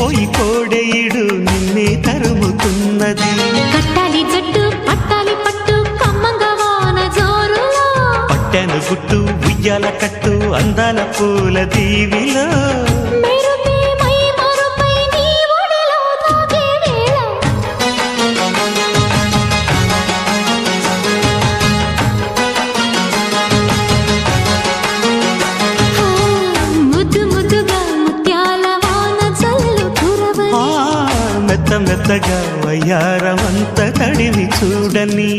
మురిసిపోయి కోడేయుడు నిన్నే తరుముతున్నది. కట్టాలి జట్టు పట్టాలి పట్టు కమ్మంగా వాన జోరులో, పట్టెను గుట్టు ఉయ్యాల కట్టు అందాల పూల దీవిలో, మెరుపే మై మరుపై నీ ఒడిలో తాగే వేళ, ముద్దు ముద్దుగా ముత్యాల వాన జల్లు కురవని, మెత్త మెత్తగా వయ్యారమంత తడివి చూడని.